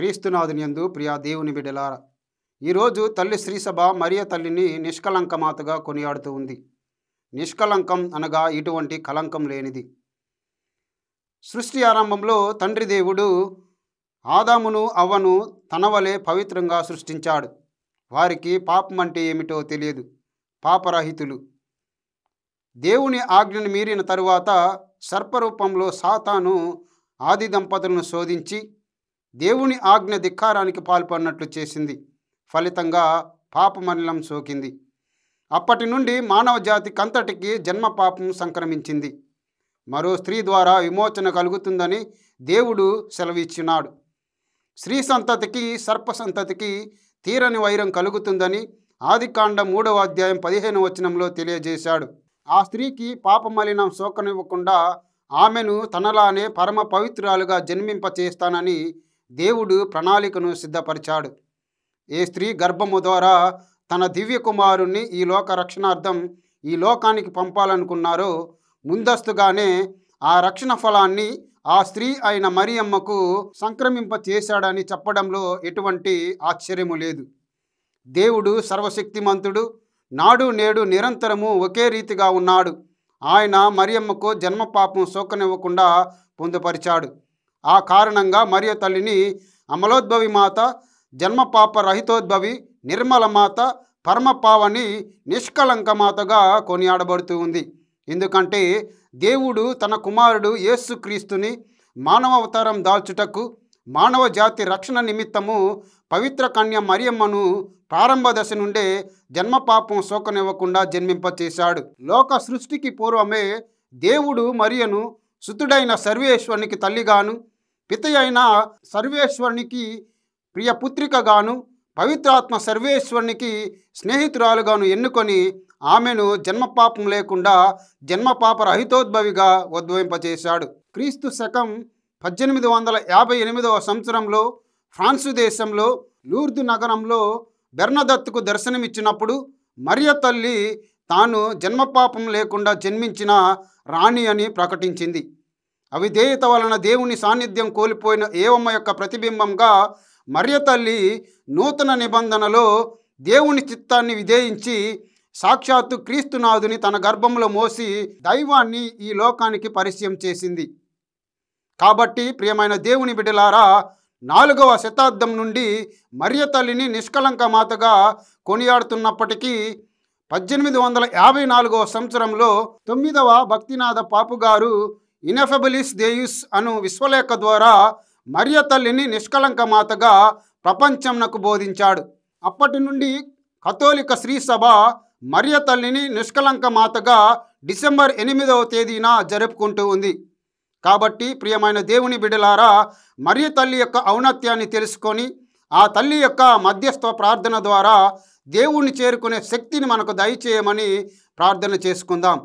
క్రీస్తునాథుని యందు ప్రియా దేవుని బిడ్డలారా, ఈరోజు తల్లి శ్రీసభ మరియ తల్లిని నిష్కలంక మాతగా కొనియాడుతూ ఉంది. నిష్కలంకం అనగా ఇటువంటి కలంకం లేనిది. సృష్టి ఆరంభంలో తండ్రి దేవుడు ఆదామును అవ్వను తన వలె పవిత్రంగా సృష్టించాడు. వారికి పాపం అంటే ఏమిటో తెలియదు, పాపరహితులు. దేవుని ఆజ్ఞను మీరిన తరువాత సర్పరూపంలో సాతాను ఆది దంపతులను శోధించి దేవుని ఆజ్ఞ ధిక్కారానికి పాల్పడినట్లు చేసింది. ఫలితంగా పాపమలినం సోకింది. అప్పటి నుండి మానవ జాతికంతటికి జన్మ పాపం సంక్రమించింది. మరో స్త్రీ ద్వారా విమోచన కలుగుతుందని దేవుడు సెలవిచ్చినాడు. స్త్రీ సంతతికి సర్ప సంతతికి తీరని వైరం కలుగుతుందని ఆదికాండం 3వ అధ్యాయం 15వ వచనంలో తెలియజేశాడు. ఆ స్త్రీకి పాపమలినం సోకనివ్వకుండా ఆమెను తనలానే పరమ పవిత్రాలుగా జన్మింప చేస్తానని దేవుడు ప్రణాళికను సిద్ధపరిచాడు. ఏ స్త్రీ గర్భము ద్వారా తన దివ్య కుమారుణ్ణి ఈ లోక రక్షణార్థం ఈ లోకానికి పంపాలనుకున్నారో ముందస్తుగానే ఆ రక్షణ ఫలాన్ని ఆ స్త్రీ అయిన మరియమ్మకు సంక్రమింప చేశాడని చెప్పడంలో ఎటువంటి ఆశ్చర్యము లేదు. దేవుడు సర్వశక్తిమంతుడు, నాడు నేడు నిరంతరము ఒకే రీతిగా ఉన్నాడు. ఆయన మరియమ్మకు జన్మ పాపం సోకనివ్వకుండా పొందుపరిచాడు. ఆ కారణంగా మరియ తల్లిని అమలోద్భవి మాత, జన్మ పాప రహితోద్భవి, నిర్మల మాత, పరమపావని, నిష్కలంక మాతగా కొనియాడబడుతూ ఉంది. ఎందుకంటే దేవుడు తన కుమారుడు యేసుక్రీస్తుని మానవ అవతారం దాల్చుటకు మానవ జాతి రక్షణ నిమిత్తము పవిత్ర కన్య మరియమ్మను ప్రారంభ దశ నుండే జన్మ పాపం సోకనివ్వకుండా జన్మింపచేశాడు. లోక సృష్టికి పూర్వమే దేవుడు మరియను సుతుడైన సర్వేశ్వరునికి తల్లిగాను, పిత అయిన సర్వేశ్వరునికి ప్రియపుత్రికగాను, పవిత్రాత్మ సర్వేశ్వరునికి స్నేహితురాలుగాను ఎన్నుకొని ఆమెను జన్మపాపం లేకుండా జన్మపాప రహితోద్భవిగా ఉద్భవింపచేశాడు. క్రీస్తు శకం 1858వ సంవత్సరంలో ఫ్రాన్సు దేశంలో లూర్దు నగరంలో బెర్నదత్తుకు దర్శనమిచ్చినప్పుడు మరియ తల్లి తాను జన్మపాపం లేకుండా జన్మించిన రాణి అని ప్రకటించింది. అవిధేయత వలన దేవుని సాన్నిధ్యం కోల్పోయిన ఏవమ్మ యొక్క ప్రతిబింబంగా మరియ తల్లి నూతన నిబంధనలో దేవుని చిత్తాన్ని విధేయించి సాక్షాత్తు క్రీస్తునాథుని తన గర్భంలో మోసి దైవాన్ని ఈ లోకానికి పరిచయం చేసింది. కాబట్టి ప్రియమైన దేవుని బిడ్డలారా, 4వ శతాబ్దం నుండి మరియ తల్లిని నిష్కలంక మాతగా కొనియాడుతున్నప్పటికీ 1854వ సంవత్సరంలో 9వ భక్తినాథ పాపుగారు ఇనెఫబిలిస్ దేయుస్ అను విశ్వలేఖ ద్వారా మరియ తల్లిని నిష్కలంక మాతగా ప్రపంచంనకు బోధించాడు. అప్పటి నుండి కథోలిక శ్రీ సభ మరియ తల్లిని నిష్కలంక మాతగా డిసెంబర్ 8వ తేదీన జరుపుకుంటూ ఉంది. కాబట్టి ప్రియమైన దేవుని బిడ్డలారా, మరియ తల్లి యొక్క ఔన్నత్యాన్ని తెలుసుకొని ఆ తల్లి యొక్క మధ్యస్థ ప్రార్థన ద్వారా దేవుణ్ణి చేరుకునే శక్తిని మనకు దయచేయమని ప్రార్థన చేసుకుందాం.